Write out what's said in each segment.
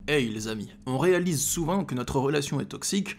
Hey les amis, on réalise souvent que notre relation est toxique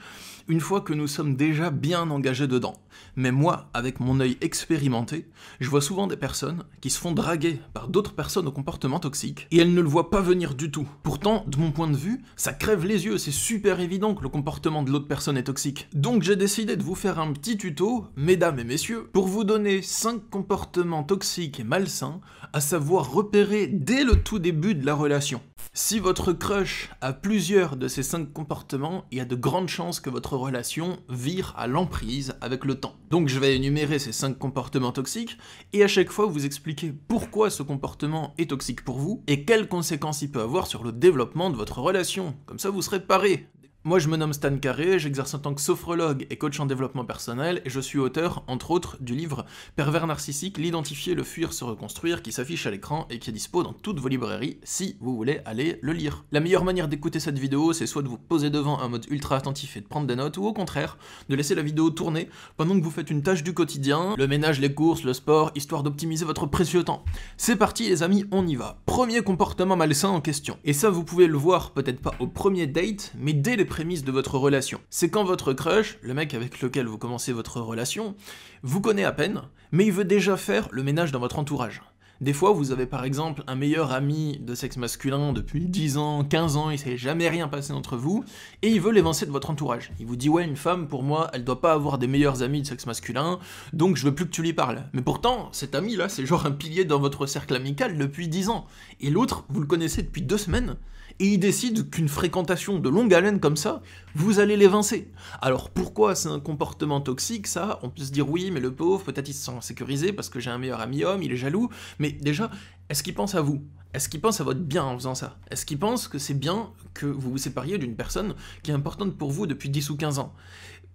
une fois que nous sommes déjà bien engagés dedans. Mais moi, avec mon œil expérimenté, je vois souvent des personnes qui se font draguer par d'autres personnes au comportement toxique et elles ne le voient pas venir du tout. Pourtant, de mon point de vue, ça crève les yeux, c'est super évident que le comportement de l'autre personne est toxique. Donc j'ai décidé de vous faire un petit tuto, mesdames et messieurs, pour vous donner 5 comportements toxiques et malsains à savoir repérer dès le tout début de la relation. Si votre crush a plusieurs de ces 5 comportements, il y a de grandes chances que votre relation vire à l'emprise avec le temps. Donc je vais énumérer ces 5 comportements toxiques, et à chaque fois vous expliquer pourquoi ce comportement est toxique pour vous, et quelles conséquences il peut avoir sur le développement de votre relation. Comme ça vous serez parés. Moi je me nomme Stan Carré, j'exerce en tant que sophrologue et coach en développement personnel, et je suis auteur, entre autres, du livre Pervers narcissique, l'identifier, le fuir, se reconstruire, qui s'affiche à l'écran et qui est dispo dans toutes vos librairies si vous voulez aller le lire. La meilleure manière d'écouter cette vidéo, c'est soit de vous poser devant un mode ultra attentif et de prendre des notes, ou au contraire, de laisser la vidéo tourner pendant que vous faites une tâche du quotidien, le ménage, les courses, le sport, histoire d'optimiser votre précieux temps. C'est parti les amis, on y va. Premier comportement malsain en question. Et ça vous pouvez le voir peut-être pas au premier date, mais dès les prémices de votre relation. C'est quand votre crush, le mec avec lequel vous commencez votre relation, vous connaît à peine, mais il veut déjà faire le ménage dans votre entourage. Des fois, vous avez par exemple un meilleur ami de sexe masculin depuis 10 ans, 15 ans, il s'est jamais rien passé entre vous, et il veut l'évincer de votre entourage. Il vous dit « Ouais, une femme, pour moi, elle doit pas avoir des meilleurs amis de sexe masculin, donc je veux plus que tu lui parles. » Mais pourtant, cet ami-là, c'est genre un pilier dans votre cercle amical depuis 10 ans. Et l'autre, vous le connaissez depuis 2 semaines, et il décide qu'une fréquentation de longue haleine comme ça, vous allez l'évincer. Alors pourquoi c'est un comportement toxique, ça? On peut se dire oui, mais le pauvre, peut-être il se sent sécurisé parce que j'ai un meilleur ami homme, il est jaloux, mais déjà, est-ce qu'il pense à vous? Est-ce qu'il pense à votre bien en faisant ça? Est-ce qu'il pense que c'est bien que vous vous sépariez d'une personne qui est importante pour vous depuis 10 ou 15 ans?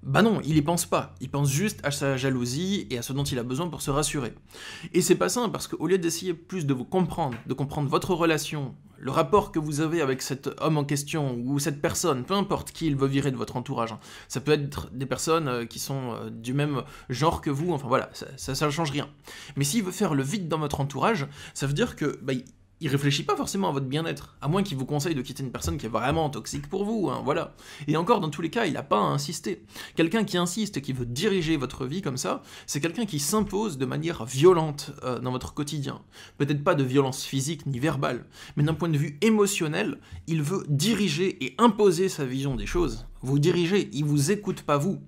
Bah non, il y pense pas, il pense juste à sa jalousie et à ce dont il a besoin pour se rassurer. Et c'est pas simple parce qu'au lieu d'essayer plus de vous comprendre, de comprendre votre relation, le rapport que vous avez avec cet homme en question ou cette personne, peu importe qui il veut virer de votre entourage, hein. Ça peut être des personnes qui sont du même genre que vous, enfin voilà, ça ne change rien. Mais s'il veut faire le vide dans votre entourage, ça veut dire que il réfléchit pas forcément à votre bien-être, à moins qu'il vous conseille de quitter une personne qui est vraiment toxique pour vous, hein, voilà. Et encore, dans tous les cas, il n'a pas à insister. Quelqu'un qui insiste, qui veut diriger votre vie comme ça, c'est quelqu'un qui s'impose de manière violente dans votre quotidien. Peut-être pas de violence physique ni verbale, mais d'un point de vue émotionnel, il veut diriger et imposer sa vision des choses. Vous dirigez, il vous écoute pas vous.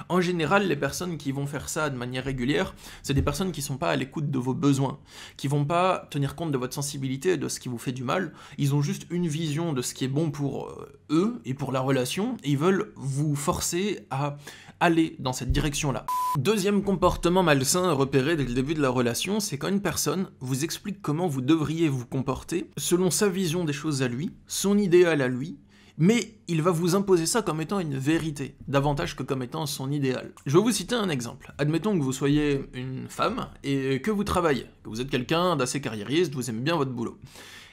En général, les personnes qui vont faire ça de manière régulière, c'est des personnes qui sont pas à l'écoute de vos besoins, qui vont pas tenir compte de votre sensibilité et de ce qui vous fait du mal, ils ont juste une vision de ce qui est bon pour eux et pour la relation, et ils veulent vous forcer à aller dans cette direction-là. Deuxième comportement malsain à repérer dès le début de la relation, c'est quand une personne vous explique comment vous devriez vous comporter selon sa vision des choses à lui, son idéal à lui, mais il va vous imposer ça comme étant une vérité, davantage que comme étant son idéal. Je vais vous citer un exemple. Admettons que vous soyez une femme et que vous travaillez, que vous êtes quelqu'un d'assez carriériste, vous aimez bien votre boulot.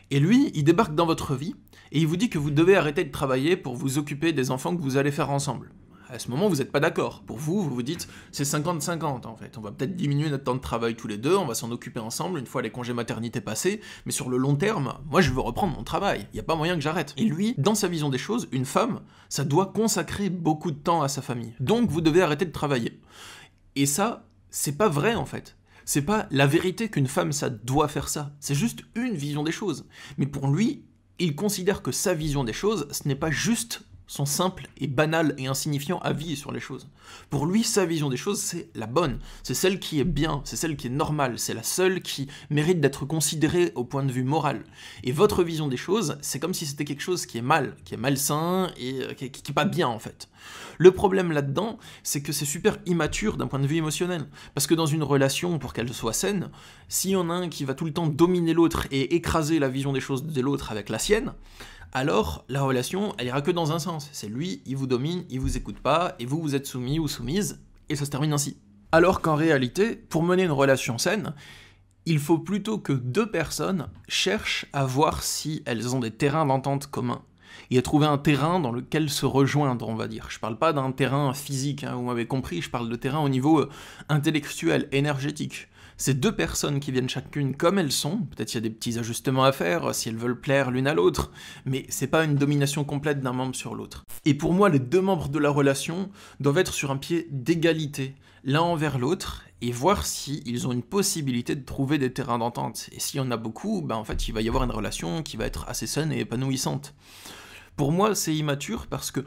Et lui, il débarque dans votre vie et il vous dit que vous devez arrêter de travailler pour vous occuper des enfants que vous allez faire ensemble. À ce moment, vous n'êtes pas d'accord. Pour vous, vous vous dites, c'est 50-50 en fait. On va peut-être diminuer notre temps de travail tous les deux, on va s'en occuper ensemble une fois les congés maternité passés, mais sur le long terme, moi je veux reprendre mon travail, il n'y a pas moyen que j'arrête. Et lui, dans sa vision des choses, une femme, ça doit consacrer beaucoup de temps à sa famille. Donc vous devez arrêter de travailler. Et ça, c'est pas vrai en fait. C'est pas la vérité qu'une femme, ça doit faire ça. C'est juste une vision des choses. Mais pour lui, il considère que sa vision des choses, ce n'est pas juste son simple et banal et insignifiant avis sur les choses. Pour lui, sa vision des choses, c'est la bonne, c'est celle qui est bien, c'est celle qui est normale, c'est la seule qui mérite d'être considérée au point de vue moral. Et votre vision des choses, c'est comme si c'était quelque chose qui est mal, qui est malsain et qui est pas bien en fait. Le problème là-dedans, c'est que c'est super immature d'un point de vue émotionnel. Parce que dans une relation, pour qu'elle soit saine, s'il y en a un qui va tout le temps dominer l'autre et écraser la vision des choses de l'autre avec la sienne, alors la relation, elle ira que dans un sens. C'est lui, il vous domine, il vous écoute pas, et vous, vous êtes soumis ou soumise, et ça se termine ainsi. Alors qu'en réalité, pour mener une relation saine, il faut plutôt que 2 personnes cherchent à voir si elles ont des terrains d'entente communs, et à trouver un terrain dans lequel se rejoindre, on va dire. Je parle pas d'un terrain physique, hein, vous m'avez compris, je parle de terrain au niveau intellectuel, énergétique. c'est deux personnes qui viennent chacune comme elles sont, peut-être il y a des petits ajustements à faire si elles veulent plaire l'une à l'autre, mais c'est pas une domination complète d'un membre sur l'autre. Et pour moi, les deux membres de la relation doivent être sur un pied d'égalité, l'un envers l'autre, et voir s'ils ont une possibilité de trouver des terrains d'entente. Et s'il y en a beaucoup, ben en fait, il va y avoir une relation qui va être assez saine et épanouissante. Pour moi, c'est immature parce que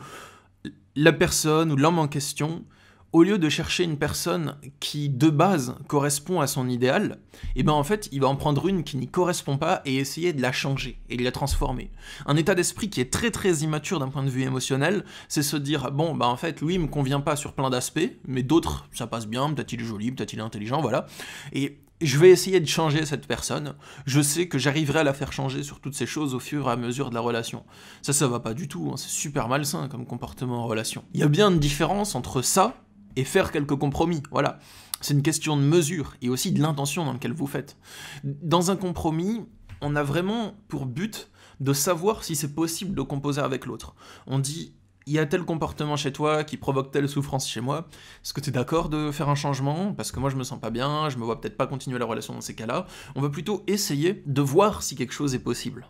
la personne ou l'homme en question, au lieu de chercher une personne qui, de base, correspond à son idéal, et ben en fait, il va en prendre une qui n'y correspond pas et essayer de la changer et de la transformer. Un état d'esprit qui est très très immature d'un point de vue émotionnel, c'est se dire, bon, bah en fait, lui, il me convient pas sur plein d'aspects, mais d'autres, ça passe bien, peut-être il est joli, peut-être il est intelligent, voilà. Et je vais essayer de changer cette personne, je sais que j'arriverai à la faire changer sur toutes ces choses au fur et à mesure de la relation. Ça va pas du tout, hein, c'est super malsain comme comportement en relation. Il y a bien une différence entre ça et faire quelques compromis, voilà. C'est une question de mesure, et aussi de l'intention dans laquelle vous faites. Dans un compromis, on a vraiment pour but de savoir si c'est possible de composer avec l'autre. On dit, il y a tel comportement chez toi qui provoque telle souffrance chez moi, est-ce que tu es d'accord de faire un changement? Parce que moi je me sens pas bien, je me vois peut-être pas continuer la relation dans ces cas-là. On va plutôt essayer de voir si quelque chose est possible.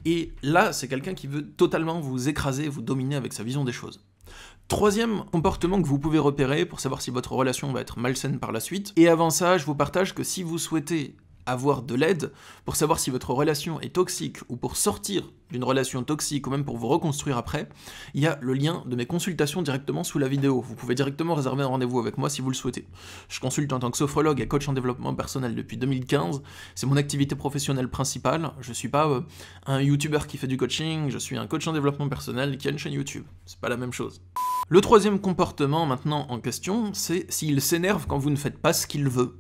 Et là, c'est quelqu'un qui veut totalement vous écraser, vous dominer avec sa vision des choses. Troisième comportement que vous pouvez repérer pour savoir si votre relation va être malsaine par la suite. Et avant ça, je vous partage que si vous souhaitez avoir de l'aide pour savoir si votre relation est toxique ou pour sortir d'une relation toxique ou même pour vous reconstruire après, il y a le lien de mes consultations directement sous la vidéo. Vous pouvez directement réserver un rendez-vous avec moi si vous le souhaitez. Je consulte en tant que sophrologue et coach en développement personnel depuis 2015. C'est mon activité professionnelle principale. Je suis pas un youtubeur qui fait du coaching, je suis un coach en développement personnel qui a une chaîne YouTube. C'est pas la même chose. Le troisième comportement maintenant en question, c'est s'il s'énerve quand vous ne faites pas ce qu'il veut.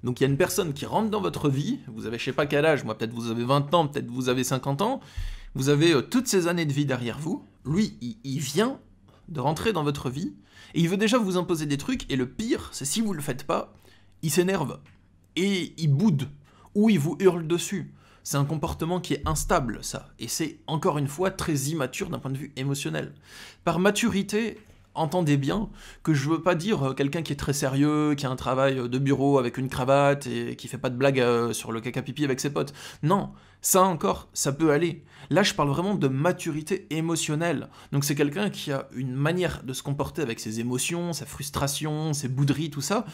Donc il y a une personne qui rentre dans votre vie, vous avez je sais pas quel âge, moi peut-être vous avez 20 ans, peut-être vous avez 50 ans, vous avez toutes ces années de vie derrière vous, lui il vient de rentrer dans votre vie, et il veut déjà vous imposer des trucs, et le pire, c'est si vous le faites pas, il s'énerve, et il boude, ou il vous hurle dessus. C'est un comportement qui est instable, ça, et c'est encore une fois très immature d'un point de vue émotionnel. Par maturité, entendez bien que je veux pas dire quelqu'un qui est très sérieux, qui a un travail de bureau avec une cravate et qui fait pas de blagues sur le caca pipi avec ses potes. Non, ça encore, ça peut aller. Là, je parle vraiment de maturité émotionnelle. Donc c'est quelqu'un qui a une manière de se comporter avec ses émotions, sa frustration, ses bouderies, tout ça,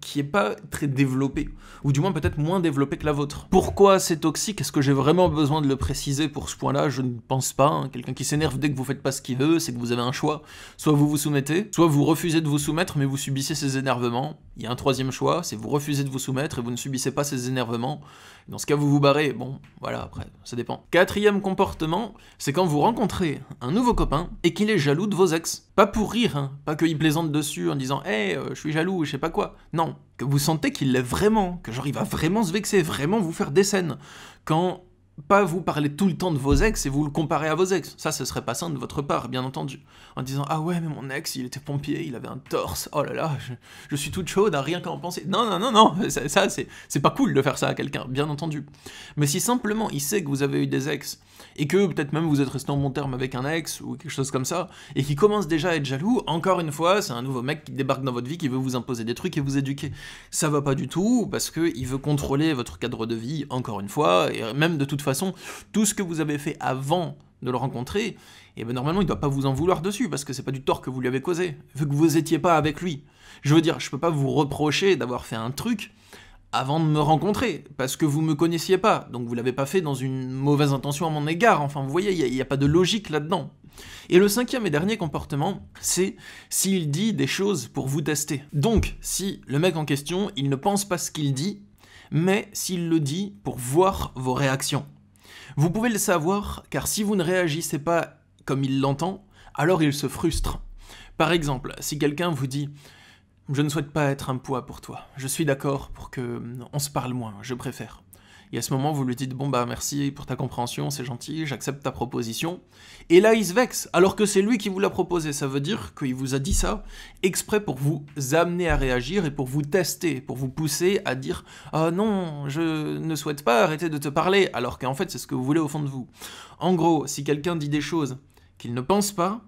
qui est pas très développée. Ou du moins peut-être moins développée que la vôtre. Pourquoi c'est toxique? Est-ce que j'ai vraiment besoin de le préciser pour ce point-là? Je ne pense pas. Hein. Quelqu'un qui s'énerve dès que vous faites pas ce qu'il veut, c'est que vous avez un choix. Soit vous vous soumettez, soit vous refusez de vous soumettre mais vous subissez ses énervements. Il y a un troisième choix, c'est vous refusez de vous soumettre et vous ne subissez pas ses énervements. Dans ce cas, vous vous barrez. Bon, voilà, après, ça dépend. Quatrième comportement, c'est quand vous rencontrez un nouveau copain et qu'il est jaloux de vos ex. Pas pour rire, hein, pas qu'il plaisante dessus en disant « Hey, je suis jaloux, je sais pas quoi ». Non, que vous sentez qu'il l'est vraiment, que genre il va vraiment se vexer, vraiment vous faire des scènes. Quand pas vous parlez tout le temps de vos ex et vous le comparez à vos ex. Ça, ce serait pas sain de votre part, bien entendu. En disant « Ah ouais, mais mon ex, il était pompier, il avait un torse. Oh là là, je suis toute chaude à rien qu'à en penser. » Non, non, non, non, ça c'est pas cool de faire ça à quelqu'un, bien entendu. Mais si simplement il sait que vous avez eu des ex, et que peut-être même vous êtes resté en bon terme avec un ex, ou quelque chose comme ça, et qui commence déjà à être jaloux, encore une fois, c'est un nouveau mec qui débarque dans votre vie, qui veut vous imposer des trucs et vous éduquer. Ça va pas du tout, parce qu'il veut contrôler votre cadre de vie, encore une fois, et même de toute façon, tout ce que vous avez fait avant de le rencontrer, et ben normalement il doit pas vous en vouloir dessus, parce que c'est pas du tort que vous lui avez causé, vu que vous étiez pas avec lui. Je veux dire, je peux pas vous reprocher d'avoir fait un truc avant de me rencontrer, parce que vous me connaissiez pas, donc vous l'avez pas fait dans une mauvaise intention à mon égard, enfin vous voyez, il y a pas de logique là-dedans. Et le cinquième et dernier comportement, c'est s'il dit des choses pour vous tester. Donc, si le mec en question, il ne pense pas ce qu'il dit, mais s'il le dit pour voir vos réactions. Vous pouvez le savoir, car si vous ne réagissez pas comme il l'entend, alors il se frustre. Par exemple, si quelqu'un vous dit « Je ne souhaite pas être un poids pour toi, je suis d'accord pour que on se parle moins, je préfère ». Et à ce moment, vous lui dites « Bon bah merci pour ta compréhension, c'est gentil, j'accepte ta proposition ». Et là, il se vexe, alors que c'est lui qui vous l'a proposé. Ça veut dire qu'il vous a dit ça exprès pour vous amener à réagir et pour vous tester, pour vous pousser à dire « Ah non, je ne souhaite pas arrêter de te parler », alors qu'en fait, c'est ce que vous voulez au fond de vous. En gros, si quelqu'un dit des choses qu'il ne pense pas,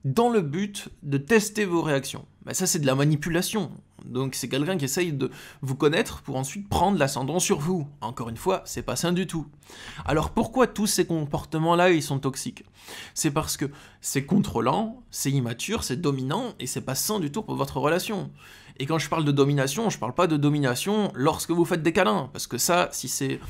dans le but de tester vos réactions. Ça, c'est de la manipulation. Donc c'est quelqu'un qui essaye de vous connaître pour ensuite prendre l'ascendant sur vous. Encore une fois, c'est pas sain du tout. Alors pourquoi tous ces comportements-là, ils sont toxiques? C'est parce que c'est contrôlant, c'est immature, c'est dominant, et c'est pas sain du tout pour votre relation. Et quand je parle de domination, je parle pas de domination lorsque vous faites des câlins, parce que ça, si c'est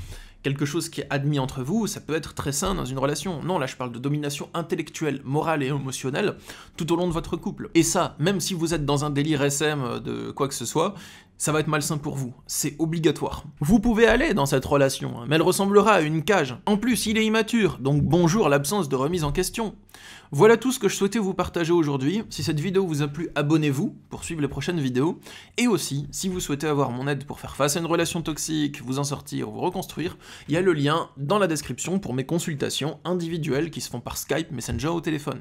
quelque chose qui est admis entre vous, ça peut être très sain dans une relation. Non, là je parle de domination intellectuelle, morale et émotionnelle tout au long de votre couple. Et ça, même si vous êtes dans un délire SM de quoi que ce soit, ça va être malsain pour vous, c'est obligatoire. Vous pouvez aller dans cette relation, mais elle ressemblera à une cage. En plus, il est immature, donc bonjour l'absence de remise en question. Voilà tout ce que je souhaitais vous partager aujourd'hui. Si cette vidéo vous a plu, abonnez-vous pour suivre les prochaines vidéos. Et aussi, si vous souhaitez avoir mon aide pour faire face à une relation toxique, vous en sortir ou vous reconstruire, il y a le lien dans la description pour mes consultations individuelles qui se font par Skype, Messenger ou téléphone.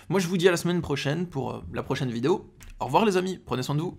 Moi je vous dis à la semaine prochaine pour la prochaine vidéo. Au revoir les amis, prenez soin de vous.